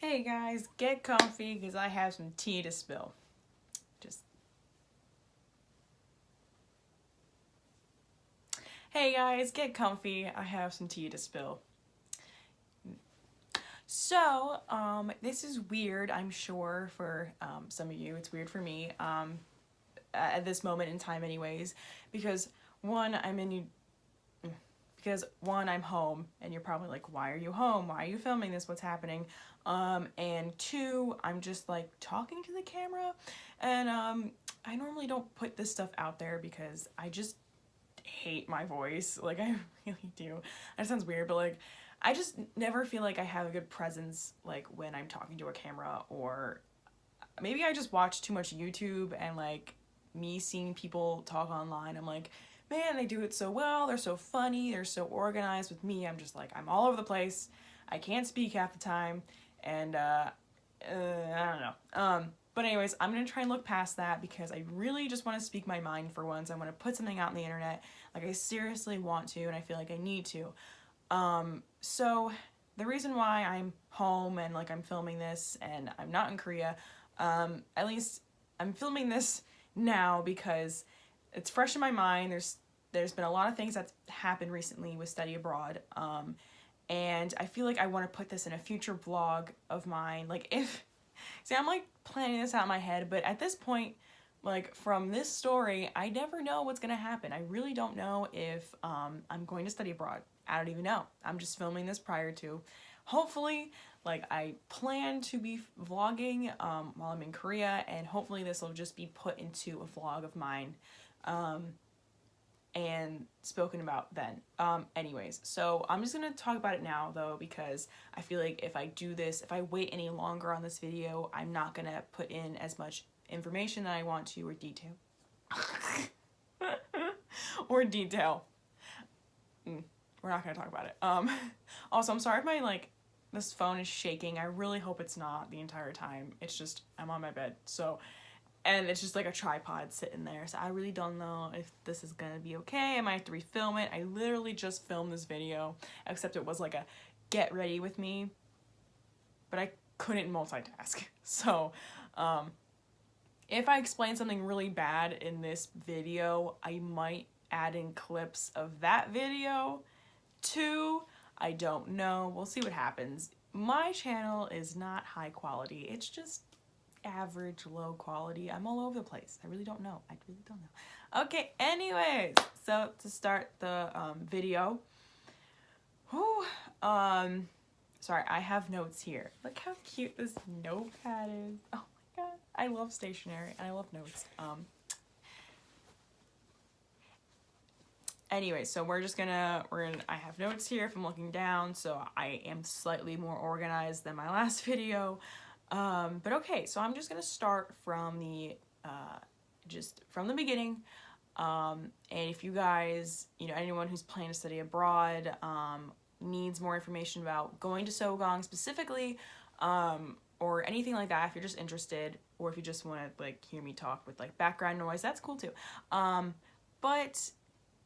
Hey guys, get comfy because I have some tea to spill. Just Hey guys, get comfy. I have some tea to spill. This is weird, I'm sure, for some of you. It's weird for me at this moment in time, anyways, because one, I'm home, and you're probably like, why are you home? Why are you filming this? What's happening? And two, I'm just like talking to the camera, and I normally don't put this stuff out there because I just hate my voice. Like, I really do. That sounds weird, but like, I just never feel like I have a good presence, like, when I'm talking to a camera, or maybe I just watch too much YouTube and like me seeing people talk online, I'm like, man, they do it so well, they're so funny, they're so organized. With me, I'm just like, I'm all over the place, I can't speak half the time, and I don't know. But anyways, I'm gonna try and look past that because I really just want to speak my mind for once. I want to put something out on the internet, like I seriously want to, and I feel like I need to. So the reason why I'm home and like I'm filming this and I'm not in Korea, at least I'm filming this now because it's fresh in my mind. There's been a lot of things that's happened recently with study abroad, and I feel like I want to put this in a future vlog of mine. Like, if see, I'm like planning this out in my head, but at this point, like, from this story, I never know what's gonna happen. I really don't know if I'm going to study abroad. I don't even know. I'm just filming this prior to. Hopefully, like, I plan to be vlogging while I'm in Korea, and hopefully this will just be put into a vlog of mine and spoken about then. Anyways, so I'm just gonna talk about it now though, because I feel like if I do this, if I wait any longer on this video, I'm not gonna put in as much information that I want to, or detail. Or detail. We're not gonna talk about it. Also, I'm sorry if my, like, this phone is shaking. I really hope it's not the entire time. It's just, I'm on my bed, so, and it's just like a tripod sitting there, so I really don't know if this is gonna be okay. I might have to refilm it. I literally just filmed this video, except it was like a get ready with me, but I couldn't multitask. So if I explain something really bad in this video, I might add in clips of that video too. I don't know. We'll see what happens. My channel is not high quality. It's just average, low quality. I'm all over the place. I really don't know. Okay, anyways, so to start the video, sorry, I have notes here. Look how cute this notepad is. Oh my god, I love stationery and I love notes. Anyway, so I have notes here if I'm looking down, so I am slightly more organized than my last video. But okay, so I'm just gonna start from the beginning. And if you guys, anyone who's planning to study abroad, needs more information about going to Sogang specifically, or anything like that, if you're just interested, or if you just want to like hear me talk with like background noise, that's cool too. But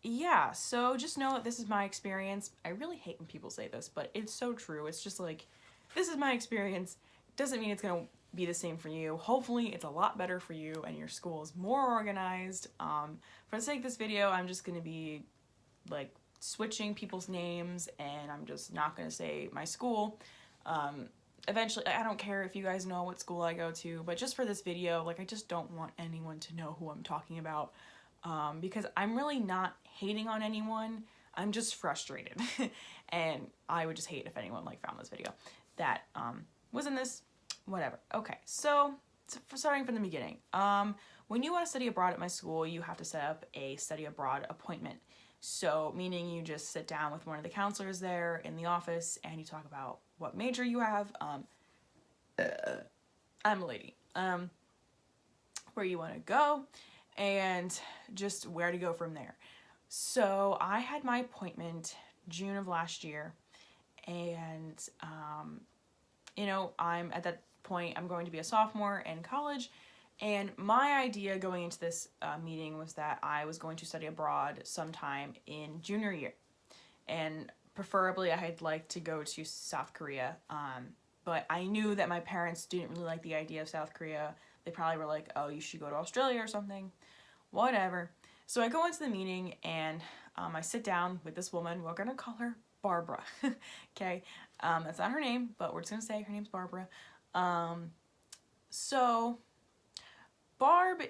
yeah, so just know that this is my experience. I really hate when people say this, but it's so true. It's just like, this is my experience. Doesn't mean it's gonna be the same for you. Hopefully it's a lot better for you and your school is more organized. For the sake of this video, I'm just gonna be like switching people's names, and I'm just not gonna say my school. Eventually, I don't care if you guys know what school I go to, but just for this video, like, I just don't want anyone to know who I'm talking about, because I'm really not hating on anyone. I'm just frustrated. And I would just hate if anyone like found this video that was in this, whatever. Okay, so for starting from the beginning, when you want to study abroad at my school, you have to set up a study abroad appointment. So meaning you just sit down with one of the counselors there in the office and you talk about what major you have. I'm a lady. Where you want to go and just where to go from there. So I had my appointment June of last year, and I'm at that point, I'm going to be a sophomore in college, and my idea going into this meeting was that I was going to study abroad sometime in junior year, and preferably I'd like to go to South Korea. but I knew that my parents didn't really like the idea of South Korea. They probably were like, oh, you should go to Australia or something. Whatever. So I go into the meeting and I sit down with this woman. We're going to call her Barbara. Okay. That's not her name, but we're just going to say her name's Barbara. So Barb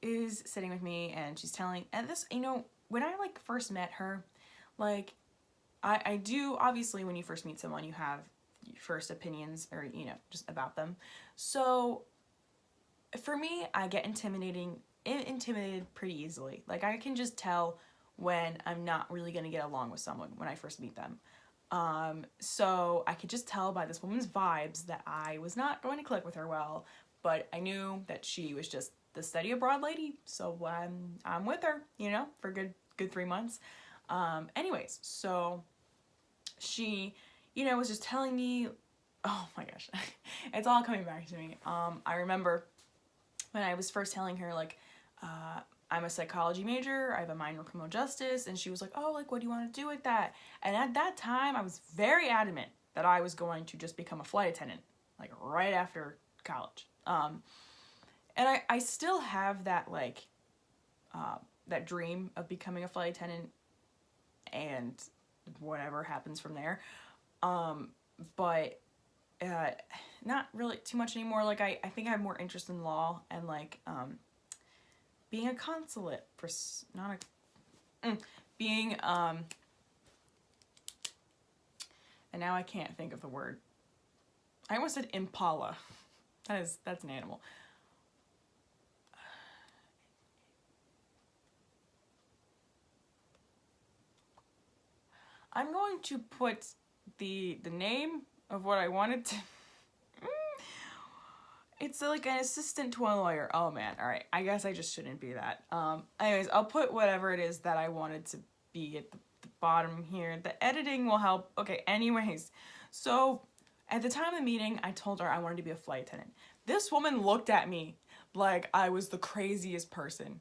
is sitting with me and she's telling, and this, you know, when I like first met her, like I do, obviously when you first meet someone, you have first opinions or, you know, just about them. So for me, I get intimidated pretty easily. Like I can just tell when I'm not really going to get along with someone when I first meet them. So I could just tell by this woman's vibes that I was not going to click with her well, but I knew that she was just the study abroad lady, so I'm with her, you know, for good 3 months. Anyways, so she, you know, was just telling me, oh my gosh, it's all coming back to me. I remember when I was first telling her, like, I'm a psychology major, I have a minor in criminal justice, and she was like, oh, like, what do you want to do with that? And at that time, I was very adamant that I was going to just become a flight attendant, like, right after college. And I still have that, like, that dream of becoming a flight attendant and whatever happens from there. But not really too much anymore. Like, I think I have more interest in law and, like, being a consulate, being, and now I can't think of the word. I almost said impala. That's an animal. I'm going to put the name of what I wanted to. It's like an assistant to a lawyer. Oh man, all right. I guess I just shouldn't be that. Anyways, I'll put whatever it is that I wanted to be at the bottom here. The editing will help. Okay, anyways. So at the time of the meeting, I told her I wanted to be a flight attendant. This woman looked at me like I was the craziest person,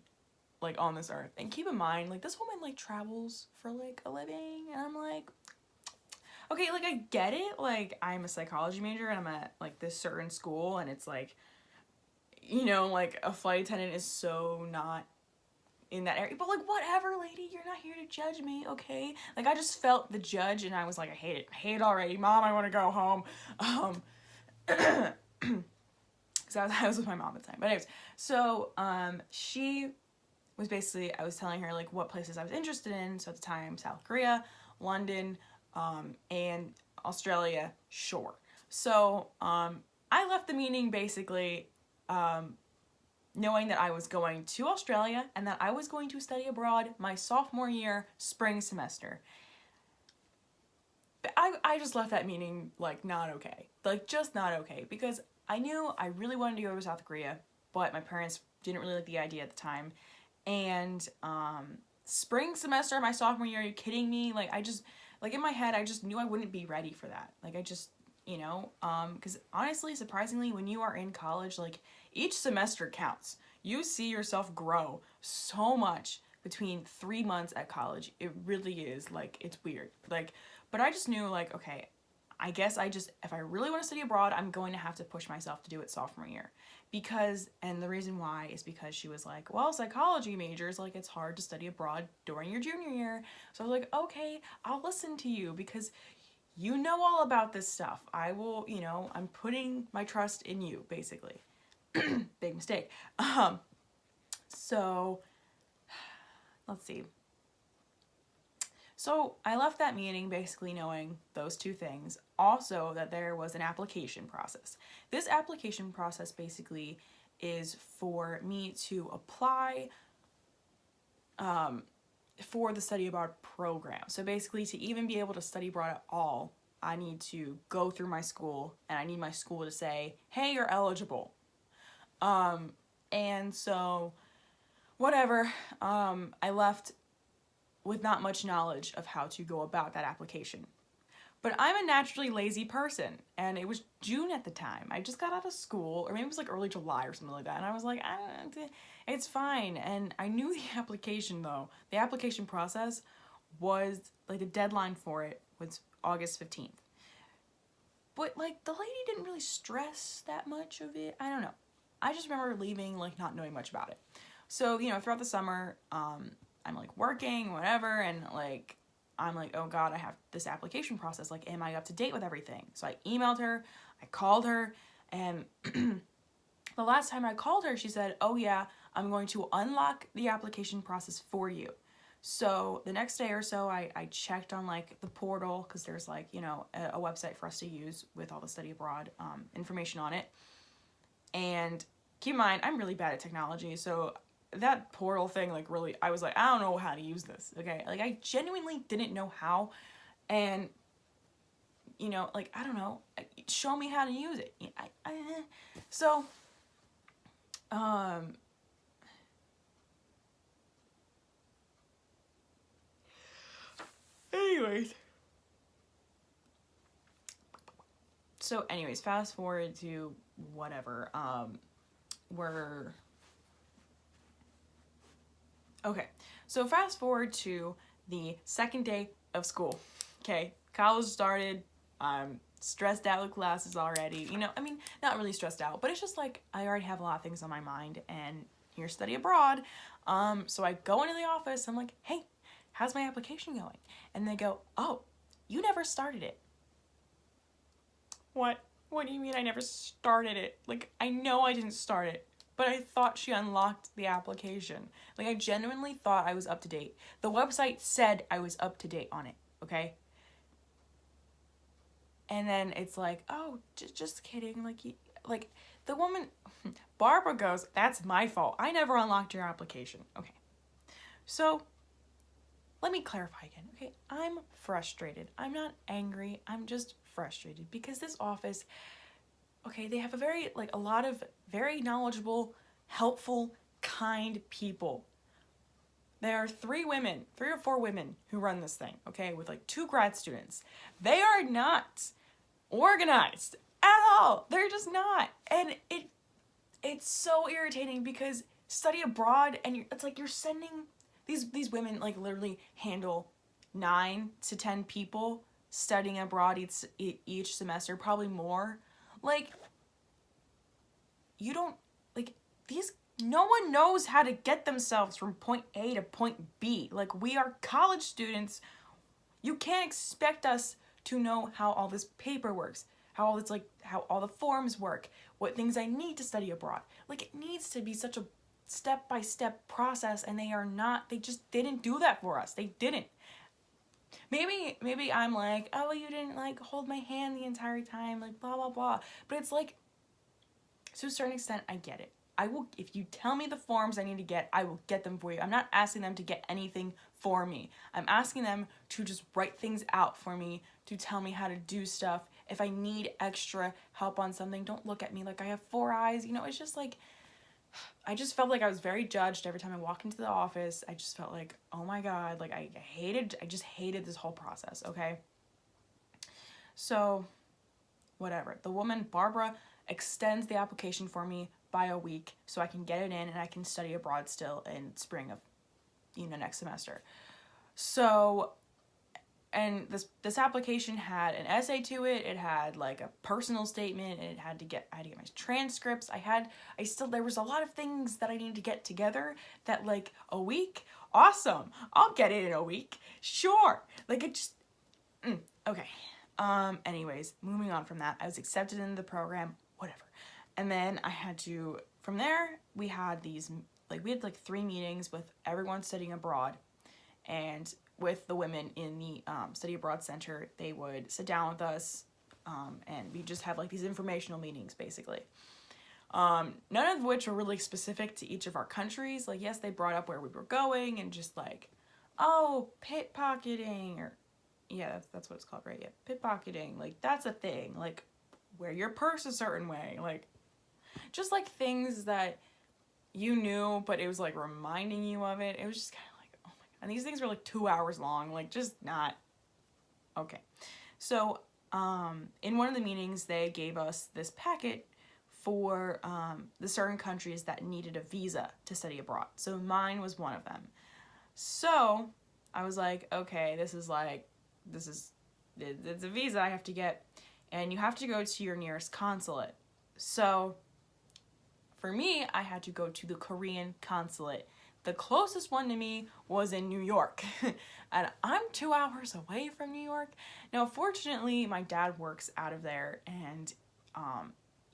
like, on this earth. And keep in mind, like, this woman, like, travels for, like, a living, and I'm like, okay, like, I get it, like, I'm a psychology major, and I'm at, like, this certain school, and it's, like, you know, like, a flight attendant is so not in that area, but, like, whatever, lady, you're not here to judge me, okay? Like, I just felt the judge, and I was like, I hate it already, Mom, I want to go home, because I was with my mom at the time, but anyways, so, she was basically, I was telling her, like, what places I was interested in. So at the time, South Korea, London, and Australia, sure. So I left the meeting basically knowing that I was going to Australia and that I was going to study abroad my sophomore year, spring semester. I just left that meeting, like, not okay. Like, just not okay. Because I knew I really wanted to go to South Korea, but my parents didn't really like the idea at the time. And spring semester my sophomore year, are you kidding me? Like, I just, like, in my head, I just knew I wouldn't be ready for that. Like, I just, you know, because honestly, surprisingly, when you are in college, like, each semester counts. You see yourself grow so much between 3 months at college. It really is, like, it's weird. Like, but I just knew, like, okay, I guess if I really want to study abroad, I'm going to have to push myself to do it sophomore year. Because, and the reason why is because she was like, well, psychology majors, like, it's hard to study abroad during your junior year. So I was like, okay, I'll listen to you because you know all about this stuff. I will, you know, I'm putting my trust in you, basically. Big mistake. So, let's see. So I left that meeting basically knowing those two things. Also, that there was an application process. This application process basically is for me to apply for the study abroad program. So basically, to even be able to study abroad at all, I need to go through my school, and I need my school to say, hey, you're eligible. And so, whatever, I left with not much knowledge of how to go about that application. But I'm a naturally lazy person, and it was June at the time. I just got out of school, or maybe it was like early July or something like that, and I was like, it's fine. And I knew the application, though. The application process was, like, the deadline for it was August 15th. But like the lady didn't really stress that much of it. I don't know. I just remember leaving like not knowing much about it. So, you know, throughout the summer, I'm like working, whatever, and like I'm like, oh God, I have this application process. Like, am I up to date with everything? So I emailed her, I called her, and the last time I called her, she said, oh yeah, I'm going to unlock the application process for you. So the next day or so, I checked on like the portal, because there's like, you know, a website for us to use with all the study abroad information on it. And keep in mind, I'm really bad at technology, so that portal thing, like, really, I was like, I don't know how to use this, okay? Like, I genuinely didn't know how, and, you know, like, I don't know, show me how to use it. So, anyways. So, anyways, fast forward to whatever, we're... Okay, so fast forward to the second day of school. Okay, college started. I'm stressed out with classes already. You know, I mean, not really stressed out, but it's just like I already have a lot of things on my mind, and here, study abroad. So I go into the office. I'm like, hey, how's my application going? And they go, oh, you never started it. What? What do you mean I never started it? Like, I know I didn't start it, but I thought she unlocked the application. Like, I genuinely thought I was up to date. The website said I was up to date on it, okay? And then it's like, oh, just kidding. Like, the woman, Barbara goes, that's my fault. I never unlocked your application. Okay. So, let me clarify again, okay? I'm frustrated. I'm not angry. I'm just frustrated because this office, okay, they have a lot of very knowledgeable, helpful, kind people. There are 3 or 4 women who run this thing, okay, with like 2 grad students. They are not organized at all. They're just not. And it's so irritating because study abroad, and it's like you're sending these women, like, literally handle 9 to 10 people studying abroad each semester, probably more. Like, you don't, like, no one knows how to get themselves from point A to point B. Like, we are college students. You can't expect us to know how all this paper works, how all the forms work, what things I need to study abroad. Like, it needs to be such a step-by-step process, and they just didn't do that for us. They didn't. Maybe I'm like, oh, you didn't, like, hold my hand the entire time, like, blah, blah, blah. But it's like, to a certain extent, I get it. If you tell me the forms I need to get, I will get them for you. I'm not asking them to get anything for me. I'm asking them to just write things out for me, to tell me how to do stuff. If I need extra help on something, don't look at me like I have 4 eyes. You know, it's just like, I just felt like I was very judged every time I walked into the office. I just felt like, oh my God, like I just hated this whole process, okay? So, whatever. The woman, Barbara, extends the application for me by a week so I can get it in and I can study abroad still in spring of, next semester. So, and this application had an essay to it. It had like a personal statement. And I had to get my transcripts. There was a lot of things that I needed to get together that, like, a week, awesome. I'll get it in a week. Sure. Like, it just, okay. Anyways, moving on from that, I was accepted into the program, whatever. And then from there, we had 3 meetings with everyone studying abroad. And with the women in the study abroad center, they would sit down with us, and we just have like these informational meetings, basically. None of which were really specific to each of our countries. Like, yes, they brought up where we were going and just like, oh, pickpocketing, or yeah, that's what it's called, right? Yeah, pickpocketing, like, that's a thing. Like, wear your purse a certain way, like, just like things that you knew, but it was like reminding you of it. It was just kind of, and these things were like 2 hours long, like, just not okay. So in one of the meetings, they gave us this packet for the certain countries that needed a visa to study abroad. So mine was one of them. So I was like, okay, it's a visa I have to get. and you have to go to your nearest consulate. So for me, I had to go to the Korean consulate. The closest one to me was in New York, and I'm 2 hours away from New York. Now, fortunately, my dad works out of there, and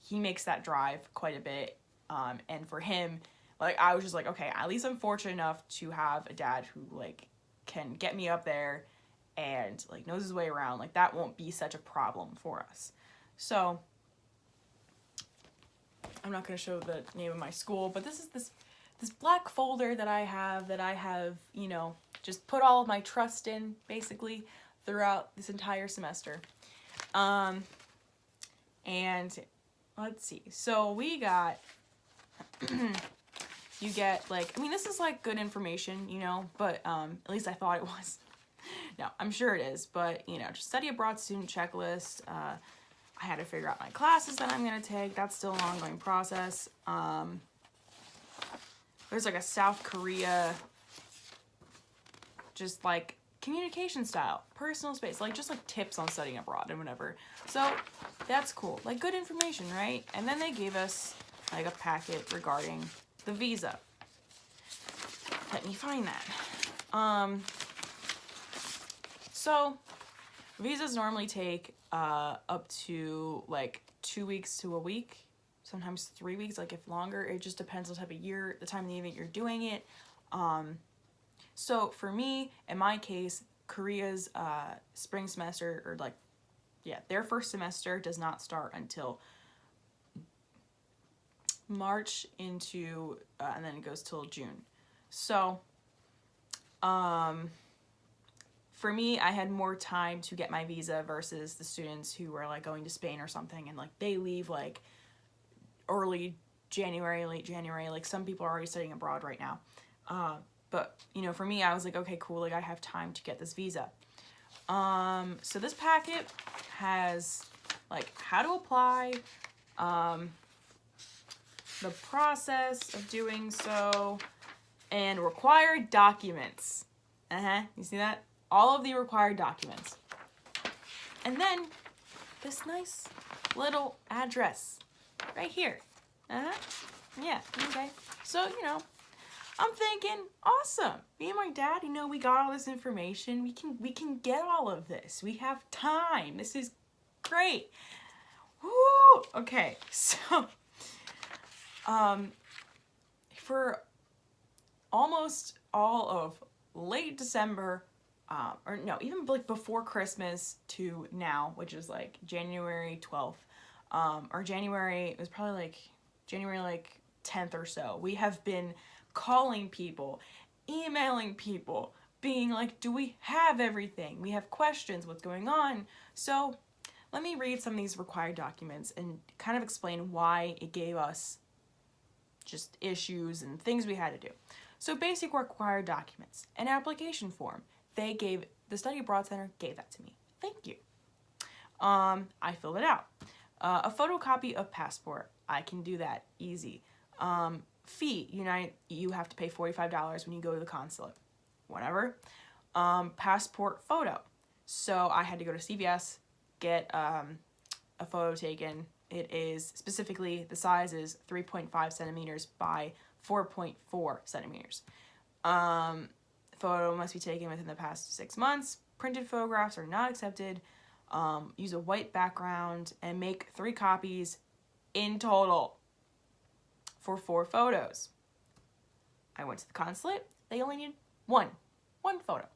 he makes that drive quite a bit. And for him, like, I was just like, okay, at least I'm fortunate enough to have a dad who, like, can get me up there and, like, knows his way around. Like, that won't be such a problem for us. So I'm not going to show the name of my school, but this is this black folder that I have, you know, just put all of my trust in, basically, throughout this entire semester. And let's see. So we got, you get, like, I mean, this is, like, good information, you know, but at least I thought it was. No, I'm sure it is, but, you know, just study abroad student checklist. I had to figure out my classes that I'm going to take. That's still an ongoing process. There's, like, a South Korea, just, like, communication style, personal space, like, just, like, tips on studying abroad and whatever. So, that's cool. Like, good information, right? And then they gave us, like, a packet regarding the visa. Let me find that. So, visas normally take up to, like, 2 weeks to a week. Sometimes 3 weeks, like, if longer. It just depends on the type of year, the time of the year that you're doing it. So for me, in my case, Korea's spring semester, or like, yeah, their first semester does not start until March into, and then it goes till June. So, for me, I had more time to get my visa versus the students who were, like, going to Spain or something, and, like, they leave, like, early January, late January. Like, some people are already studying abroad right now. But, you know, for me, I was like, okay, cool. Like, I have time to get this visa. So this packet has, like, how to apply, the process of doing so, and required documents. You see that? All of the required documents. And then this nice little address. Right here. Yeah, okay. So, you know, I'm thinking, awesome. Me and my dad, you know, we got all this information. We can get all of this. We have time. This is great. Woo! Okay, so, for almost all of late December, or no, even like before Christmas to now, which is like January 12th, or January, it was probably like January like 10th or so, we have been calling people, emailing people, being like, do we have everything? We have questions, what's going on? So let me read some of these required documents and kind of explain why it gave us just issues and things we had to do. So basic required documents, an application form. The Study Abroad Center gave that to me. Thank you. I filled it out. A photocopy of passport. I can do that. Easy. Fee. You have to pay $45 when you go to the consulate. Whatever. Passport photo. So I had to go to CVS, get a photo taken. It is specifically, the size is 3.5 centimeters by 4.4 centimeters. Photo must be taken within the past 6 months. Printed photographs are not accepted. Use a white background and make 3 copies in total for 4 photos. I went to the consulate. They only needed one photo.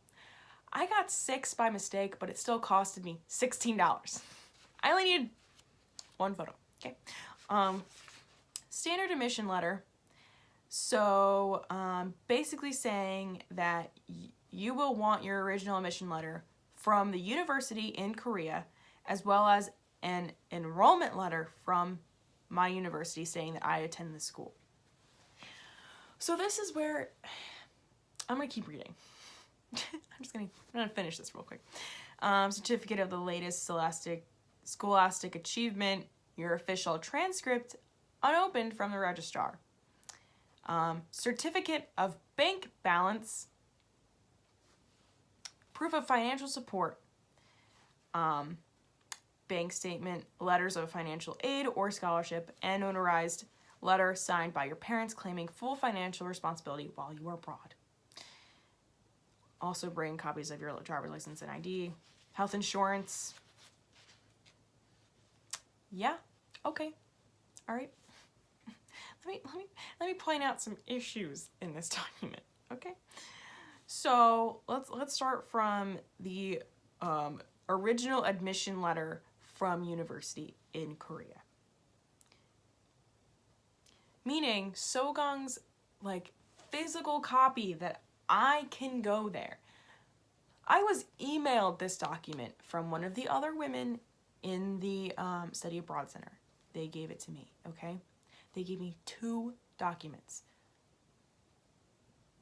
I got 6 by mistake, but it still costed me $16. I only needed 1 photo. Okay. Standard admission letter. So, basically saying that you will want your original admission letter from the university in Korea, as well as an enrollment letter from my university saying that I attend the school. So this is where I'm going to keep reading. I'm going to finish this real quick. Certificate of the latest scholastic achievement, your official transcript unopened from the registrar. Certificate of bank balance, proof of financial support, bank statement, letters of financial aid or scholarship, and notarized letter signed by your parents claiming full financial responsibility while you are abroad. Also bring copies of your driver's license and ID, health insurance. Yeah, okay, all right. Let me point out some issues in this document, okay? So let's start from the original admission letter from university in Korea. Meaning Sogong's like physical copy that I can go there. I was emailed this document from one of the other women in the Study Abroad Center. They gave it to me, okay? They gave me 2 documents.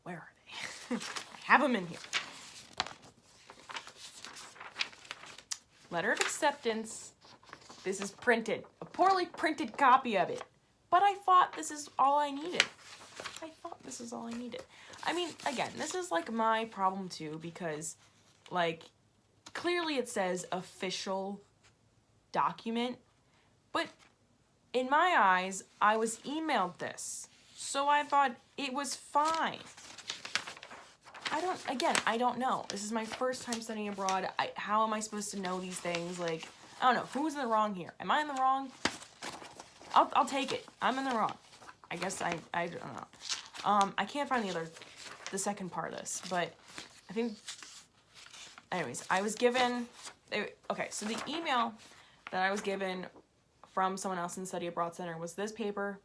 Where are they? I have them in here. Letter of acceptance. This is printed. A poorly printed copy of it. But I thought this is all I needed. I mean, again, this is like my problem too, because like clearly it says official document, but in my eyes, I was emailed this. So I thought it was fine. I don't know. This is my first time studying abroad. How am I supposed to know these things? Like, I don't know. Who's in the wrong here? Am I in the wrong? I'll take it. I'm in the wrong. I guess I don't know. I can't find the second part of this, but I think, anyways, I was given, okay, so the email that I was given from someone else in the Study Abroad Center was this paper,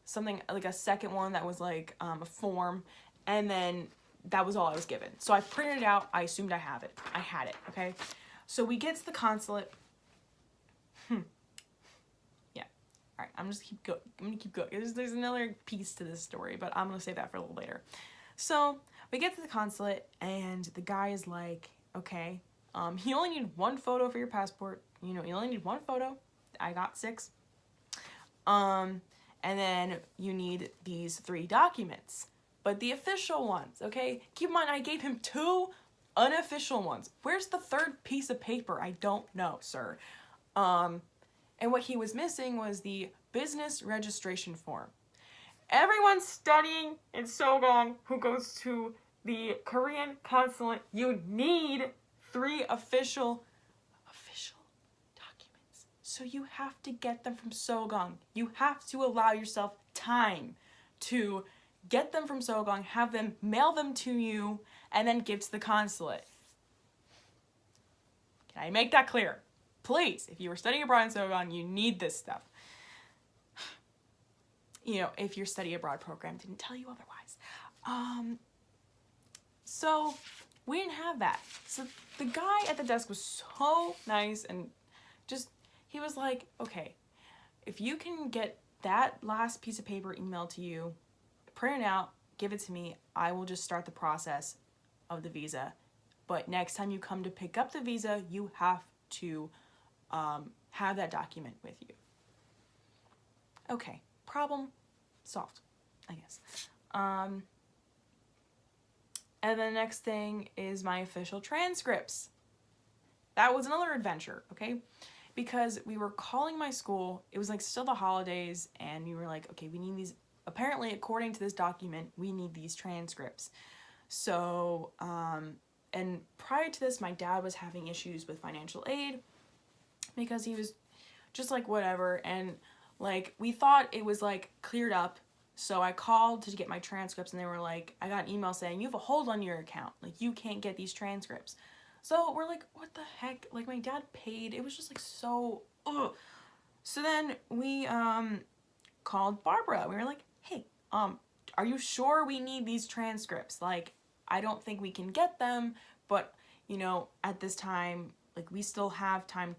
something like a second one that was like a form, and then that was all I was given. So I printed it out. I assumed I had it, okay? So we get to the consulate. Yeah. All right, I'm gonna keep going. There's another piece to this story, but I'm gonna save that for a little later. So we get to the consulate, and the guy is like, okay, you only need 1 photo for your passport. You know, you only need 1 photo. I got 6. And then you need these 3 documents, but the official ones, okay? Keep in mind, I gave him 2 unofficial ones. Where's the 3rd piece of paper? I don't know, sir. And what he was missing was the business registration form. Everyone studying in Sogong who goes to the Korean consulate, you need 3 official documents. So you have to get them from Sogong. You have to allow yourself time to get them from Sogong, have them mail them to you, and then give to the consulate. Can I make that clear? Please, if you were studying abroad in Sogong, you need this stuff. You know, if your study abroad program didn't tell you otherwise. So we didn't have that. So the guy at the desk was so nice and just, he was like, okay, if you can get that last piece of paper emailed to you, print it out, give it to me, I will just start the process of the visa. But next time you come to pick up the visa, you have to have that document with you. Okay, problem solved, I guess. And then the next thing is my official transcripts. That was another adventure, okay? Because we were calling my school, it was like still the holidays, and we were like, okay, we need these, apparently according to this document, we need these transcripts. So, and prior to this, my dad was having issues with financial aid because he was just like whatever, and like we thought it was like cleared up. So I called to get my transcripts, and they were like, I got an email saying you have a hold on your account, like you can't get these transcripts. So we're like, what the heck? Like my dad paid. It was just like so ugh. So then we called Barbara. We were like, hey, are you sure we need these transcripts? Like, I don't think we can get them, but you know, at this time, like we still have time.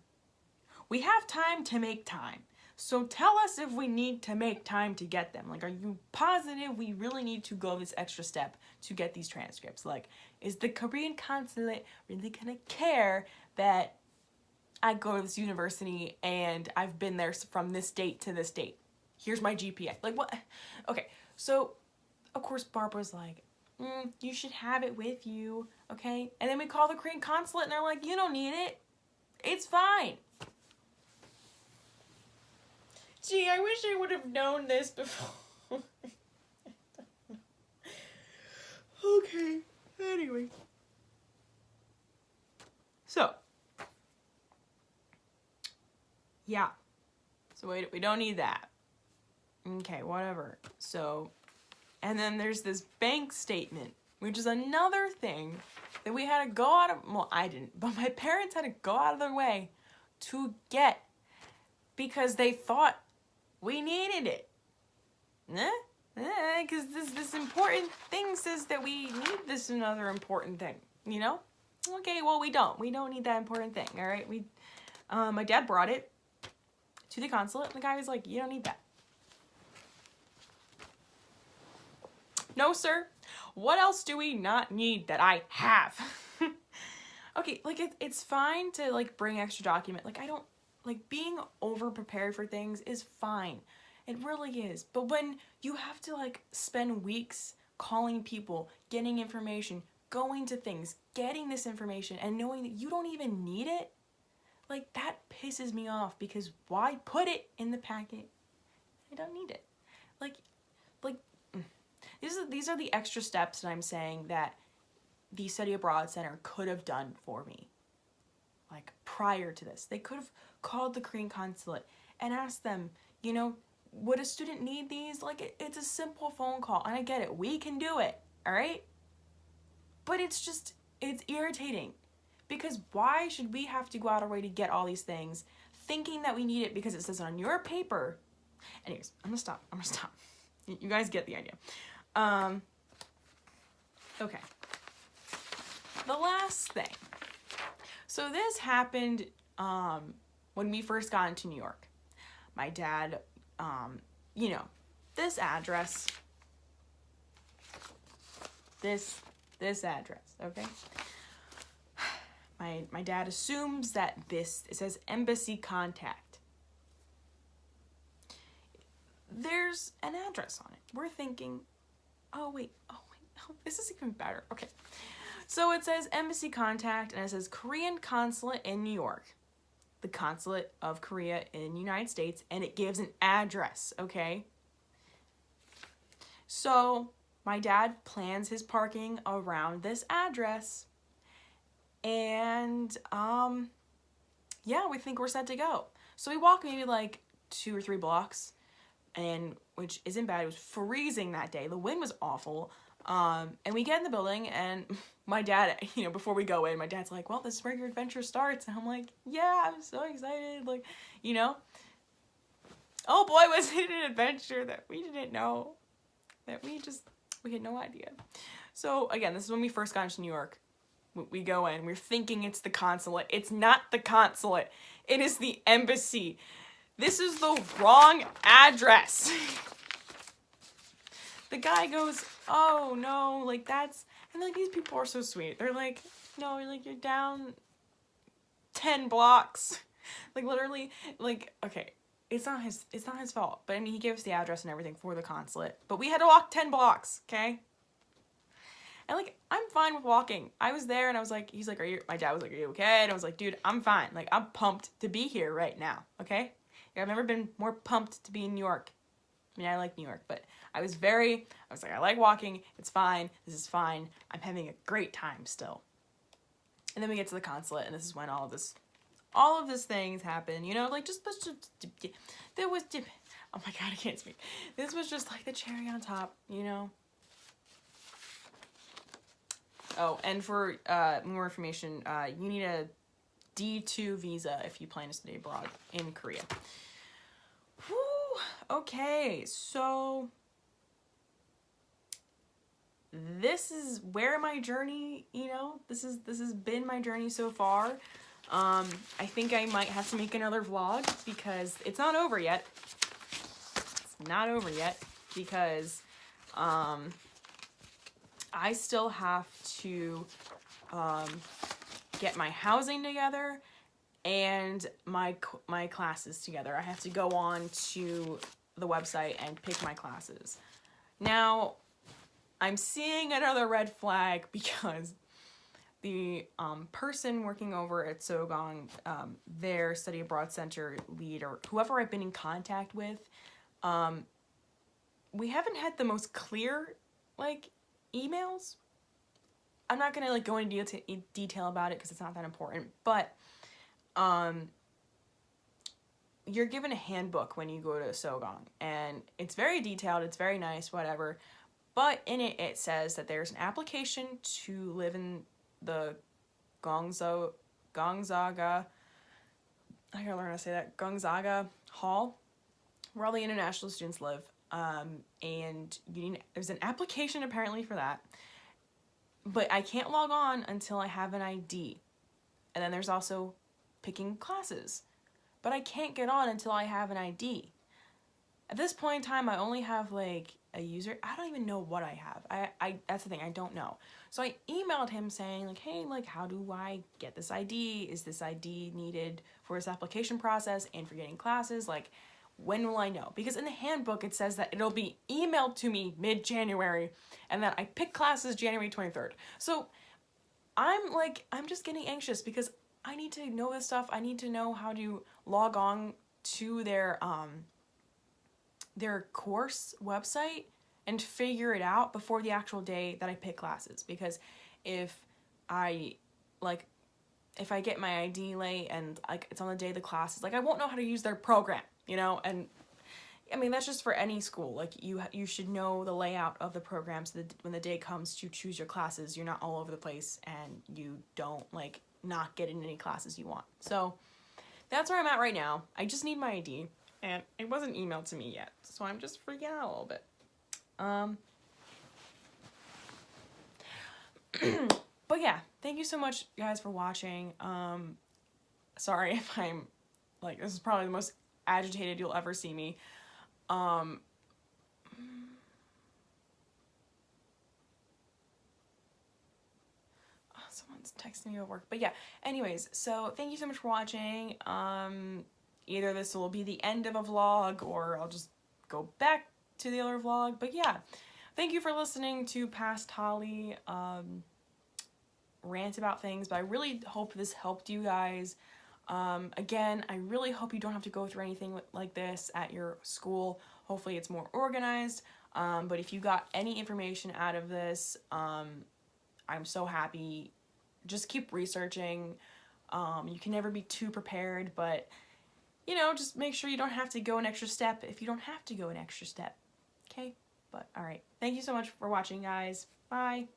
We have time to make time. So tell us if we need to make time to get them. Like, are you positive we really need to go this extra step to get these transcripts? Like, is the Korean consulate really gonna care that I go to this university and I've been there from this date to this date? Here's my GPA. Like, what? Okay, so of course Barbara's like, you should have it with you, okay? And then we call the Korean consulate and they're like, you don't need it. It's fine. Gee, I wish I would have known this before. Okay, anyway. So, yeah. So we don't need that. Okay, whatever. So, and then there's this bank statement, which is another thing that we had to go out of, well, I didn't, but my parents had to go out of their way to get because they thought we needed it. Because this important thing says that we need this another important thing, you know? Okay, well, we don't. We don't need that important thing, all right? My dad brought it to the consulate, and the guy was like, you don't need that. No, sir. What else do we not need that I have? Okay, like, it's fine to, like, bring extra document. Like, I don't, like, being over-prepared for things is fine. It really is. But when you have to, like, spend weeks calling people, getting information, going to things, getting this information, and knowing that you don't even need it, like, that pisses me off because why put it in the packet? I don't need it. Like, these are the extra steps that I'm saying that the Study Abroad Center could have done for me. Like, prior to this. They could have called the Korean consulate and asked them, you know, would a student need these? Like, it's a simple phone call, and I get it. We can do it, all right? But it's irritating. Because why should we have to go out our way to get all these things, thinking that we need it because it says on your paper? Anyways, I'm gonna stop. You guys get the idea. Okay. The last thing. So this happened when we first got into New York. My dad, you know, this address. This address, okay? My dad assumes that it says embassy contact. There's an address on it. We're thinking, oh, this is even better. Okay. So it says embassy contact, and it says Korean consulate in New York. The consulate of Korea in the United States, and it gives an address, okay? So my dad plans his parking around this address. And, yeah, we think we're set to go. So we walk maybe like 2 or 3 blocks, and which isn't bad. It was freezing that day. The wind was awful. And we get in the building, and my dad, you know, before we go in, my dad's like, well, this is where your adventure starts. And I'm like, yeah, I'm so excited. Like, you know, oh boy, was it an adventure that we didn't know, that we had no idea. So again, this is when we first got into New York. We go in, we're thinking it's the consulate. It's not the consulate. It is the embassy. This is the wrong address. The guy goes, oh no, like that's, and like these people are so sweet. They're like, no, you're down 10 blocks. Like literally, like, okay, it's not his fault. But I mean, he gave us the address and everything for the consulate. But we had to walk 10 blocks, okay? And like, I'm fine with walking. I was there and I was like, my dad was like, are you okay? And I was like, dude, I'm fine. Like, I'm pumped to be here right now, okay? I've never been more pumped to be in New York. I mean, I like New York, but I was like, I like walking. It's fine. This is fine. I'm having a great time still. And then we get to the consulate, and this is when all of these things happen, you know, like there was, oh my God, I can't speak. This was just like the cherry on top, you know? Oh, and for more information, you need a D2 visa if you plan to study abroad in Korea. Whew, okay, so this is where my journey, you know, this has been my journey so far. I think I might have to make another vlog because it's not over yet. It's not over yet because I still have to get my housing together and my classes together. I have to go on to the website and pick my classes. Now, I'm seeing another red flag because the person working over at Sogong, their study abroad center lead, or whoever I've been in contact with, we haven't had the most clear, like, emails. I'm not gonna, like, go into detail about it because it's not that important, but you're given a handbook when you go to Sogong, and it's very detailed, it's very nice, whatever, but in it, it says that there's an application to live in the Gonzaga, I gotta learn how to say that, Gonzaga Hall, where all the international students live, and there's an application apparently for that, but I can't log on until I have an ID, and then there's also picking classes, but I can't get on until I have an ID. At this point in time, I only have, like, a user. I don't even know what I have. I that's the thing, I don't know. So I emailed him saying, like, hey, like, how do I get this ID? Is this ID needed for this application process and for getting classes? Like, when will I know? Because in the handbook, it says that it'll be emailed to me mid-January, and that I pick classes January 23rd. So I'm just getting anxious because I need to know this stuff. I need to know how to log on to their course website and figure it out before the actual day that I pick classes. Because if I get my ID late and, like, it's on the day of the classes, like, I won't know how to use their program, you know? And I mean, that's just for any school. Like, you should know the layout of the program so that when the day comes to choose your classes, you're not all over the place and you don't, like, not get in any classes you want. So that's where I'm at right now. I just need my ID, and it wasn't emailed to me yet, so I'm just freaking out a little bit. But yeah, thank you so much, guys, for watching. Sorry if I'm, like, this is probably the most agitated you'll ever see me. Someone's texting me at work, but yeah, anyways, so thank you so much for watching. Either this will be the end of a vlog, or I'll just go back to the other vlog, but yeah, thank you for listening to Past Holly rant about things, but I really hope this helped you guys. Again, I really hope you don't have to go through anything like this at your school. Hopefully it's more organized, but if you got any information out of this, I'm so happy. Just keep researching. You can never be too prepared, but, you know, just make sure you don't have to go an extra step if you don't have to go an extra step. Okay? But, alright. Thank you so much for watching, guys. Bye.